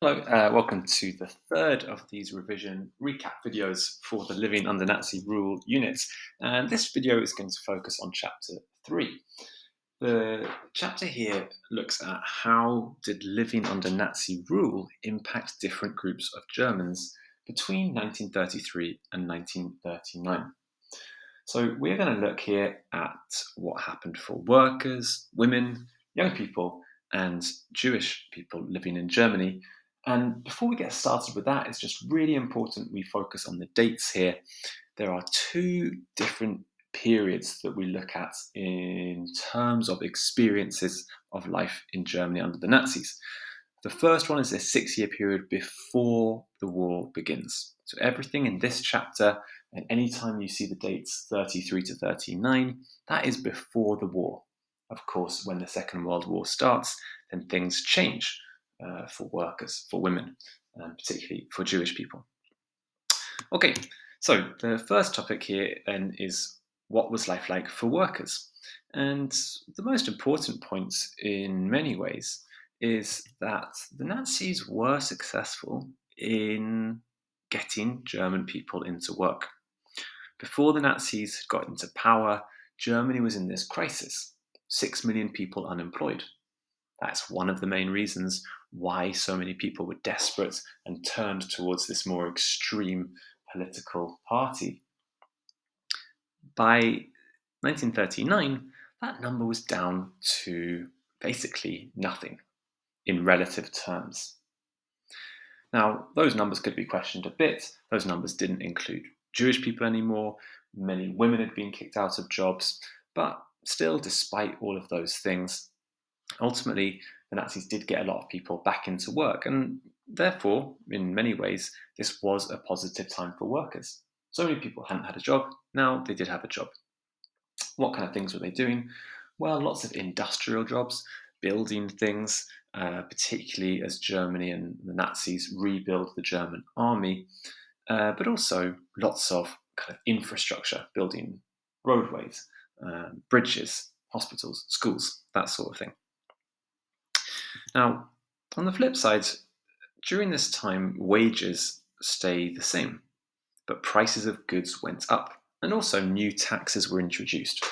Hello, welcome to the third of these revision recap videos for the Living Under Nazi Rule units. And this video is going to focus on chapter 3. The chapter here looks at how did living under Nazi rule impact different groups of Germans between 1933 and 1939. So we're going to look here at what happened for workers, women, young people, and Jewish people living in Germany. And before we get started with that, it's just really important we focus on the dates here. There are two different periods that we look at in terms of experiences of life in Germany under the Nazis. The first one is a 6-year period before the war begins. So everything in this chapter, and anytime you see the dates 33 to 39, that is before the war. Of course, when the Second World War starts, then things change for workers, for women, particularly for Jewish people. Okay, so the first topic here then is what was life like for workers? And the most important point in many ways is that the Nazis were successful in getting German people into work. Before the Nazis got into power, Germany was in this crisis 6 million people unemployed. That's one of the main reasons why so many people were desperate and turned towards this more extreme political party. By 1939, that number was down to basically nothing in relative terms. Now, those numbers could be questioned a bit. Those numbers didn't include Jewish people anymore. Many women had been kicked out of jobs. But still, despite all of those things, ultimately, the Nazis did get a lot of people back into work. And therefore, in many ways, this was a positive time for workers. So many people hadn't had a job. Now they did have a job. What kind of things were they doing? Well, lots of industrial jobs, building things, particularly as Germany and the Nazis rebuild the German army, but also lots of kind of infrastructure, building roadways, bridges, hospitals, schools, that sort of thing. Now, on the flip side, during this time, wages stay the same, but prices of goods went up, and also new taxes were introduced.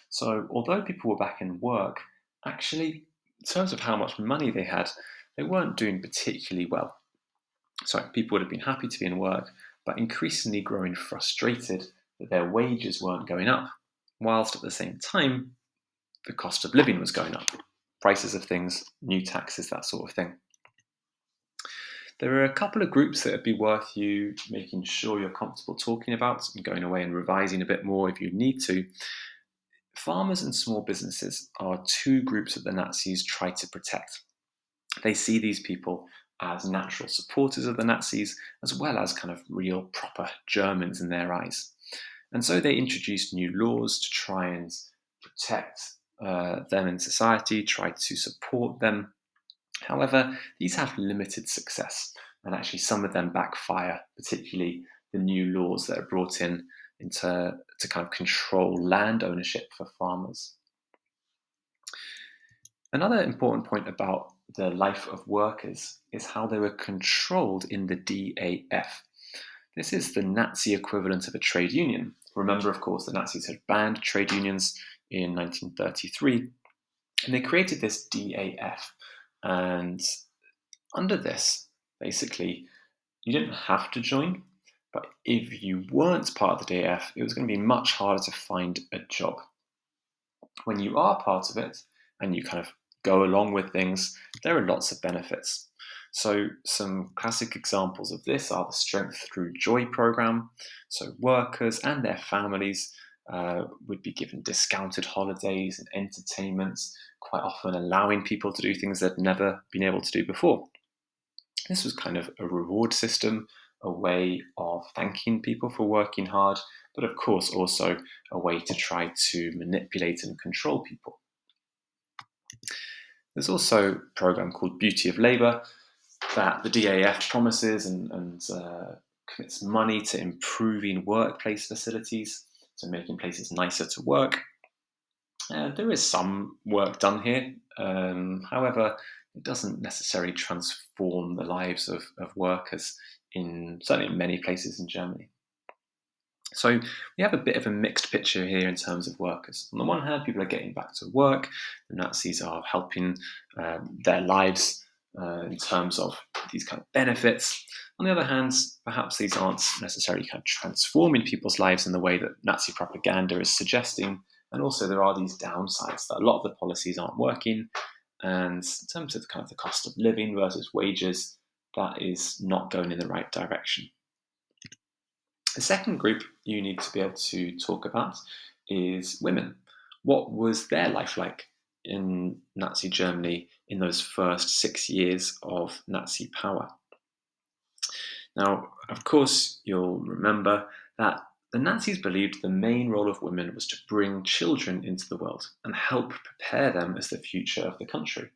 So, although people were back in work, actually, in terms of how much money they had, they weren't doing particularly well. So, people would have been happy to be in work, but increasingly growing frustrated that their wages weren't going up, whilst at the same time, the cost of living was going up. Prices of things, new taxes, that sort of thing. There are a couple of groups that would be worth you making sure you're comfortable talking about and going away and revising a bit more if you need to. Farmers and small businesses are two groups that the Nazis try to protect. They see these people as natural supporters of the Nazis, as well as kind of real proper Germans in their eyes. And so they introduced new laws to try and protect them in society, try to support them. However, these have limited success, and actually some of them backfire, particularly the new laws that are brought in to kind of control land ownership for farmers. Another important point about the life of workers is how they were controlled in the DAF. This is the Nazi equivalent of a trade union. Remember, of course, the Nazis had banned trade unions in 1933, and they created this DAF. And under this, basically, you didn't have to join, but if you weren't part of the DAF, it was going to be much harder to find a job. When you are part of it and you kind of go along with things, there are lots of benefits. So some classic examples of this are the Strength Through Joy program. So workers and their families would be given discounted holidays and entertainments, quite often allowing people to do things they'd never been able to do before. This was kind of a reward system, a way of thanking people for working hard, but of course also a way to try to manipulate and control people. There's also a program called Beauty of Labour that the DAF promises and commits money to improving workplace facilities, so making places nicer to work. There is some work done here. However, it doesn't necessarily transform the lives of workers certainly in many places in Germany. So we have a bit of a mixed picture here in terms of workers. On the one hand, people are getting back to work. The Nazis are helping their lives in terms of these kind of benefits. On the other hand, perhaps these aren't necessarily kind of transforming people's lives in the way that Nazi propaganda is suggesting. And also there are these downsides that a lot of the policies aren't working. And in terms of kind of the cost of living versus wages, that is not going in the right direction. The second group you need to be able to talk about is women. What was their life like in Nazi Germany in those first 6 years of Nazi power? Now, of course, you'll remember that the Nazis believed the main role of women was to bring children into the world and help prepare them as the future of the country.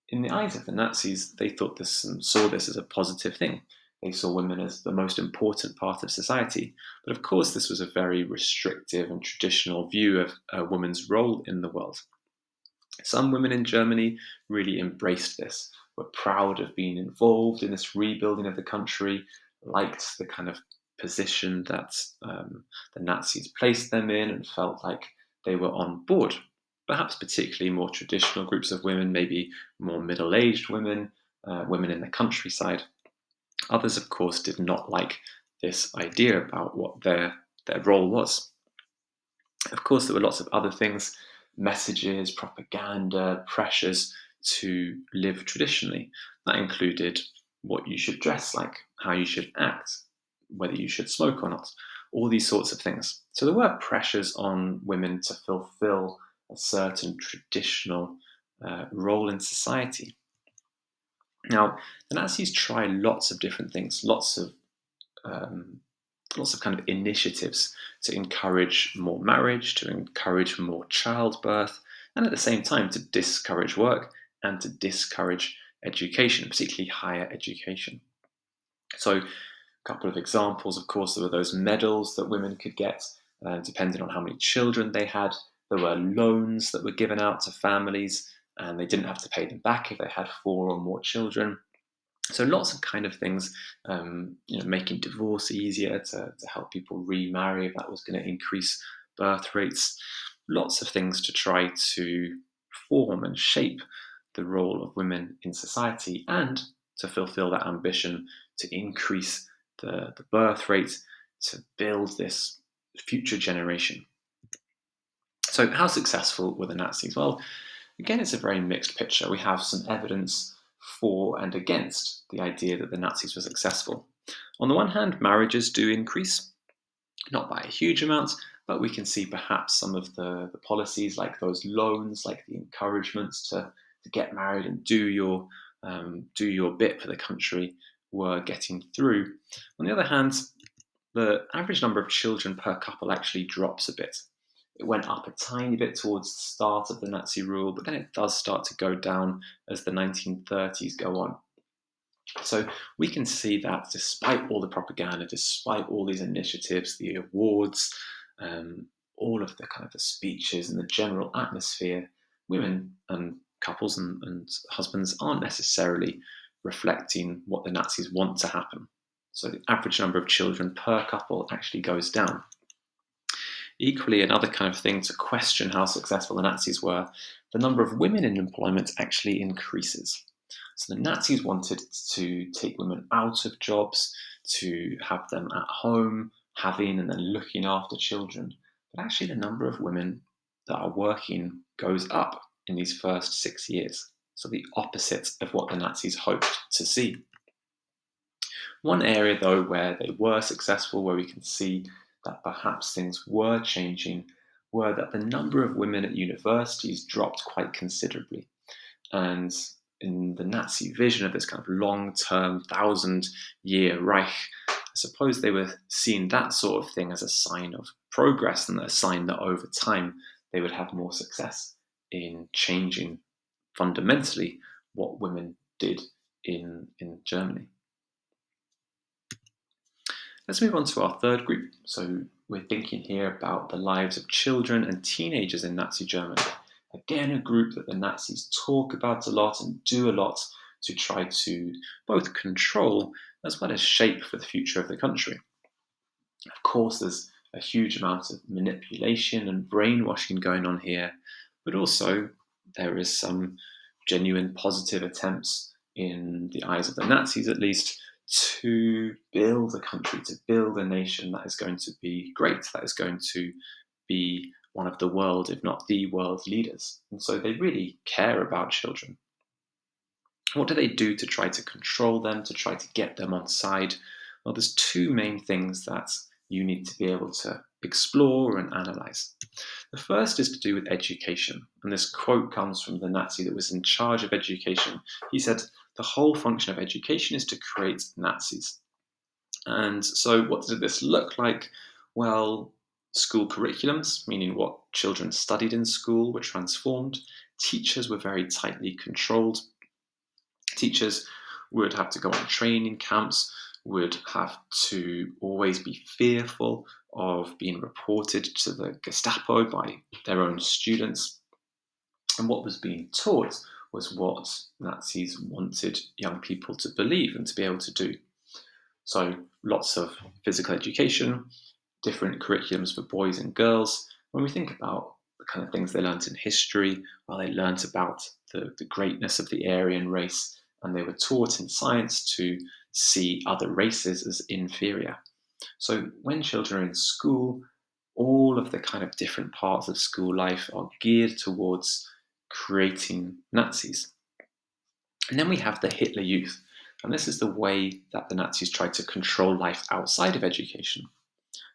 In the eyes of the Nazis, they thought this and saw this as a positive thing. They saw women as the most important part of society. But of course, this was a very restrictive and traditional view of a woman's role in the world. Some women in Germany really embraced this, were proud of being involved in this rebuilding of the country, liked the kind of position that the Nazis placed them in, and felt like they were on board. Perhaps particularly more traditional groups of women, maybe more middle-aged women, women in the countryside. Others, of course, did not like this idea about what their role was. Of course, there were lots of other things, messages, propaganda, pressures to live traditionally. That included what you should dress like, how you should act, whether you should smoke or not, all these sorts of things. So there were pressures on women to fulfill a certain traditional role in society. Now, the Nazis try lots of different things, um, lots of kind of initiatives to encourage more marriage, to encourage more childbirth, and at the same time to discourage work and to discourage education, particularly higher education. So, a couple of examples, of course, there were those medals that women could get, depending on how many children they had. There were loans that were given out to families, and they didn't have to pay them back if they had 4 or more children. So lots of kind of things, making divorce easier to help people remarry if that was going to increase birth rates. Lots of things to try to form and shape the role of women in society and to fulfill that ambition to increase the birth rate, to build this future generation. So how successful were the Nazis? Well, again, it's a very mixed picture. We have some evidence for and against the idea that the Nazis were successful. On the one hand, marriages do increase, not by a huge amount, but we can see perhaps some of the policies, like those loans, like the encouragements to get married and do your bit for the country, were getting through. On the other hand, the average number of children per couple actually drops a bit. It went up a tiny bit towards the start of the Nazi rule, but then it does start to go down as the 1930s go on. So we can see that despite all the propaganda, despite all these initiatives, the awards, all of the kind of the speeches and the general atmosphere, women and couples and husbands aren't necessarily reflecting what the Nazis want to happen. So the average number of children per couple actually goes down. Equally, another kind of thing to question how successful the Nazis were, the number of women in employment actually increases. So the Nazis wanted to take women out of jobs, to have them at home, having and then looking after children. But actually, the number of women that are working goes up in these first 6 years. So the opposite of what the Nazis hoped to see. One area, though, where they were successful, where we can see that perhaps things were changing, were that the number of women at universities dropped quite considerably. And in the Nazi vision of this kind of long-term, 1,000-year Reich, I suppose they were seeing that sort of thing as a sign of progress and a sign that over time they would have more success in changing fundamentally what women did in Germany. Let's move on to our third group. So we're thinking here about the lives of children and teenagers in Nazi Germany Again, a group that the Nazis talk about a lot and do a lot to try to both control as well as shape for the future of the country. Of course, there's a huge amount of manipulation and brainwashing going on here, but also there is some genuine positive attempts, in the eyes of the Nazis at least, to build a country, to build a nation that is going to be great, that is going to be one of the world, if not the world leaders. And so they really care about children. What do they do to try to control them, to try to get them on side? Well, there's two main things that you need to be able to explore and analyze. The first is to do with education. And this quote comes from the Nazi that was in charge of education. He said, "The whole function of education is to create Nazis." And so, what did this look like? Well, school curriculums, meaning what children studied in school, were transformed. Teachers were very tightly controlled. Teachers would have to go on training camps, would have to always be fearful of being reported to the Gestapo by their own students. And what was being taught was what Nazis wanted young people to believe and to be able to do. So lots of physical education, different curriculums for boys and girls. When we think about the kind of things they learnt in history, well, they learnt about the greatness of the Aryan race, and they were taught in science to see other races as inferior. So when children are in school, all of the kind of different parts of school life are geared towards creating Nazis. And then we have the Hitler Youth, and this is the way that the Nazis tried to control life outside of education.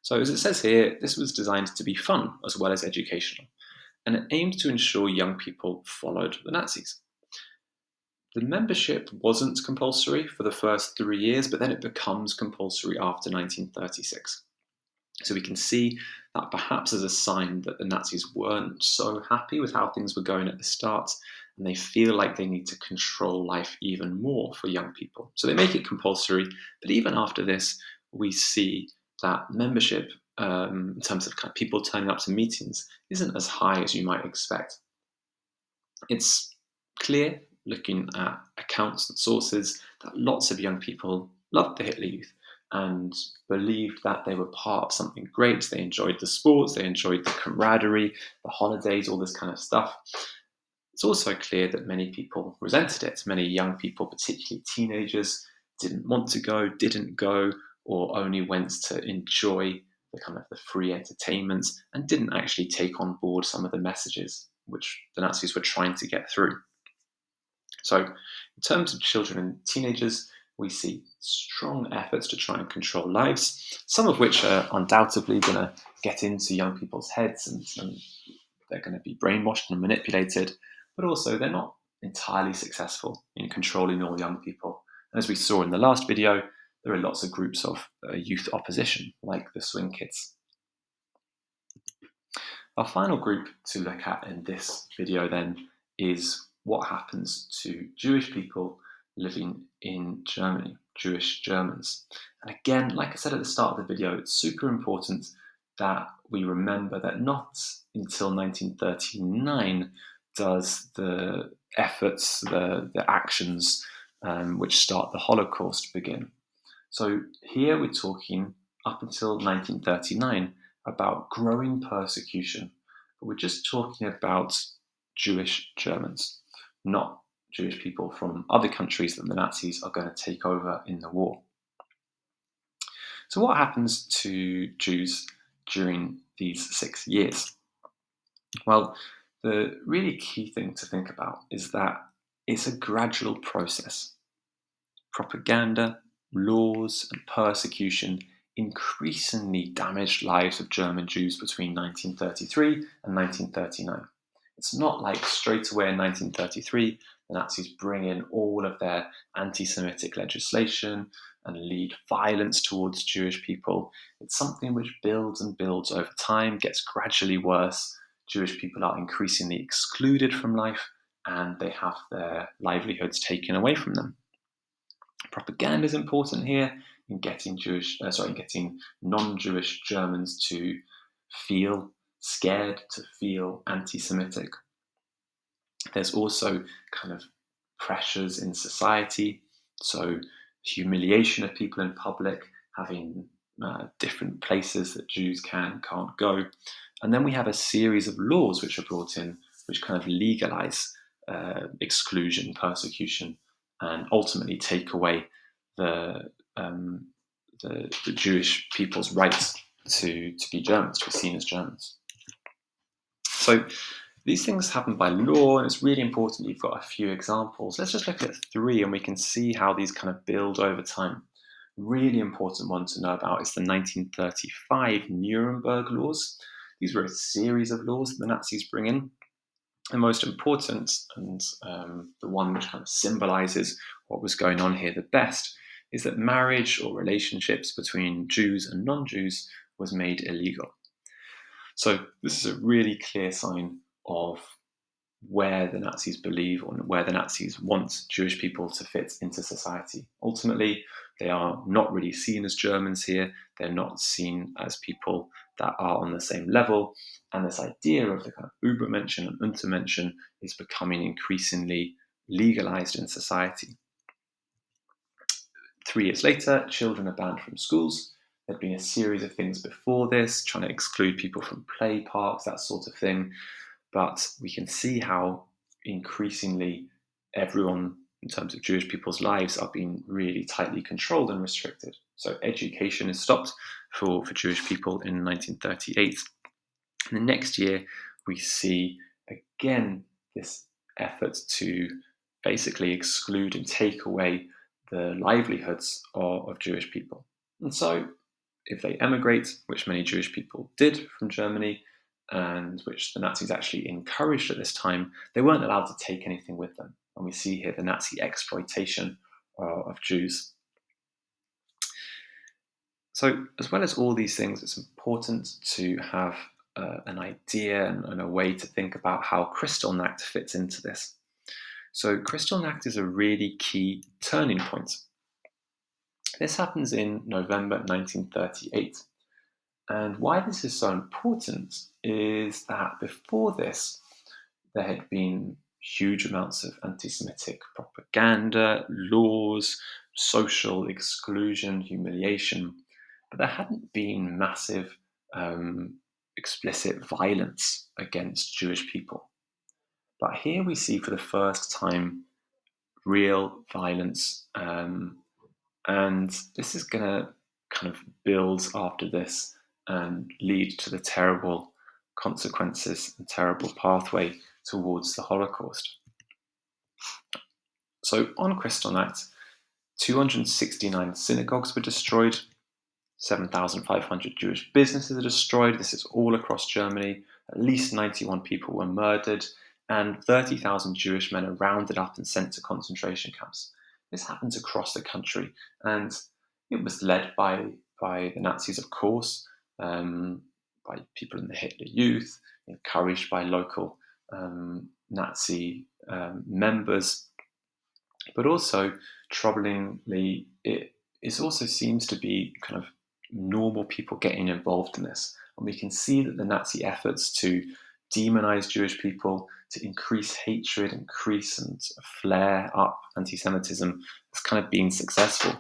So, as it says here, this was designed to be fun as well as educational, and it aimed to ensure young people followed the Nazis. The membership wasn't compulsory for the first 3 years, but then it becomes compulsory after 1936. So we can see that perhaps as a sign that the Nazis weren't so happy with how things were going at the start, and they feel like they need to control life even more for young people. So they make it compulsory, but even after this, we see that membership, in terms of kind of people turning up to meetings, isn't as high as you might expect. It's clear, looking at accounts and sources, that lots of young people loved the Hitler Youth and believed that they were part of something great. They enjoyed the sports, they enjoyed the camaraderie, the holidays, all this kind of stuff. It's also clear that many people resented it. Many young people, particularly teenagers, didn't want to go, didn't go, or only went to enjoy the kind of the free entertainment and didn't actually take on board some of the messages which the Nazis were trying to get through. So, in terms of children and teenagers, we see strong efforts to try and control lives, some of which are undoubtedly going to get into young people's heads and they're going to be brainwashed and manipulated, but also they're not entirely successful in controlling all young people. And as we saw in the last video, there are lots of groups of youth opposition, like the swing kids. Our final group to look at in this video then is what happens to Jewish people living in Germany, Jewish Germans. And again, like I said at the start of the video, it's super important that we remember that not until 1939 does the efforts, the actions which start the Holocaust begin. So here we're talking up until 1939 about growing persecution, but we're just talking about Jewish Germans, not Jewish people from other countries that the Nazis are going to take over in the war. So what happens to Jews during these 6 years? Well, the really key thing to think about is that it's a gradual process. Propaganda, laws, and persecution increasingly damaged lives of German Jews between 1933 and 1939. It's not like straight away in 1933 the Nazis bring in all of their anti-Semitic legislation and lead violence towards Jewish people. It's something which builds and builds over time, gets gradually worse. Jewish people are increasingly excluded from life and they have their livelihoods taken away from them. Propaganda is important here in getting getting non-Jewish Germans to feel scared, to feel anti-Semitic. There's also kind of pressures in society, so humiliation of people in public, having different places that Jews can and can't go. And then we have a series of laws which are brought in, which kind of legalize exclusion, persecution, and ultimately take away the, um, the Jewish people's rights to be Germans, to be seen as Germans. So these things happen by law, and it's really important you've got a few examples. Let's just look at three, and we can see how these kind of build over time. Really important one to know about is the 1935 Nuremberg laws. These were a series of laws that the Nazis bring in. The most important, and the one which kind of symbolizes what was going on here the best, is that marriage or relationships between Jews and non-Jews was made illegal. So this is a really clear sign of where the Nazis believe or where the Nazis want Jewish people to fit into society. Ultimately, they are not really seen as Germans here. They're not seen as people that are on the same level. And this idea of the kind of Übermenschen and Untermenschen is becoming increasingly legalized in society. 3 years later, children are banned from schools. There'd been a series of things before this, trying to exclude people from play parks, that sort of thing. But we can see how increasingly everyone, in terms of Jewish people's lives, are being really tightly controlled and restricted. So education is stopped for Jewish people in 1938. And the next year, we see again this effort to basically exclude and take away the livelihoods of Jewish people. And so if they emigrate, which many Jewish people did from Germany, and which the Nazis actually encouraged at this time, they weren't allowed to take anything with them. And we see here the Nazi exploitation of Jews. So, as well as all these things, it's important to have an idea and a way to think about how Kristallnacht fits into this. So, Kristallnacht is a really key turning point. This happens in November 1938. And why this is so important is that before this, there had been huge amounts of anti-Semitic propaganda, laws, social exclusion, humiliation, but there hadn't been massive explicit violence against Jewish people. But here we see for the first time real violence, and this is going to kind of build after this and lead to the terrible consequences and terrible pathway towards the Holocaust. So on Kristallnacht, 269 synagogues were destroyed, 7,500 Jewish businesses are destroyed. This is all across Germany. At least 91 people were murdered, and 30,000 Jewish men are rounded up and sent to concentration camps. This happens across the country, and it was led by the Nazis, of course, by people in the Hitler Youth, encouraged by local Nazi members. But also, troublingly, it also seems to be kind of normal people getting involved in this. And we can see that the Nazi efforts to demonize Jewish people, to increase hatred, increase and flare up anti-Semitism, has kind of been successful.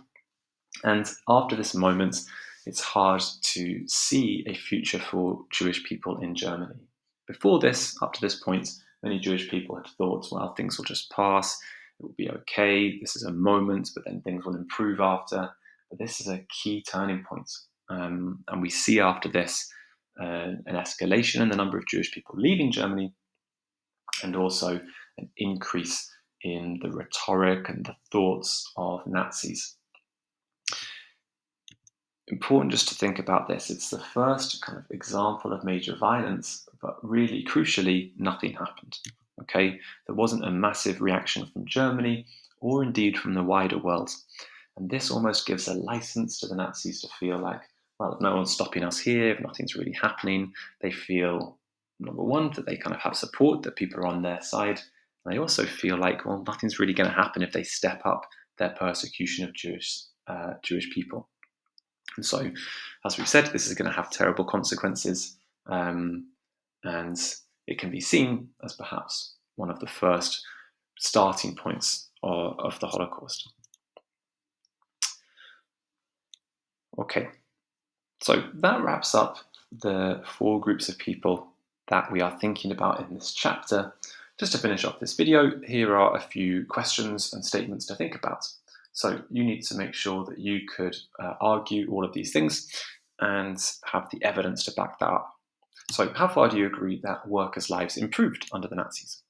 And after this moment, it's hard to see a future for Jewish people in Germany. Before this, up to this point, many Jewish people had thought, well, things will just pass, it will be okay, this is a moment, but then things will improve after. But this is a key turning point. And we see after this an escalation in the number of Jewish people leaving Germany, and also an increase in the rhetoric and the thoughts of Nazis. Important just to think about this. It's the first kind of example of major violence, but really crucially, nothing happened. Okay, there wasn't a massive reaction from Germany or indeed from the wider world. And this almost gives a license to the Nazis to feel like, well, if no one's stopping us here, if nothing's really happening, they feel, number one, that they kind of have support, that people are on their side. And they also feel like, well, nothing's really going to happen if they step up their persecution of Jewish people. And so, as we've said, this is going to have terrible consequences, and it can be seen as perhaps one of the first starting points of the Holocaust. Okay, so that wraps up the 4 groups of people that we are thinking about in this chapter. Just to finish off this video, here are a few questions and statements to think about. So you need to make sure that you could argue all of these things and have the evidence to back that up. So how far do you agree that workers' lives improved under the Nazis?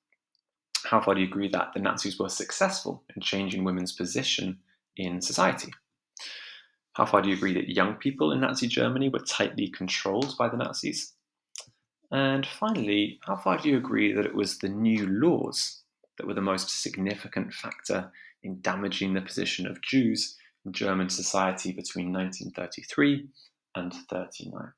How far do you agree that the Nazis were successful in changing women's position in society? How far do you agree that young people in Nazi Germany were tightly controlled by the Nazis? And finally, how far do you agree that it was the new laws that were the most significant factor in damaging the position of Jews in German society between 1933 and 1939?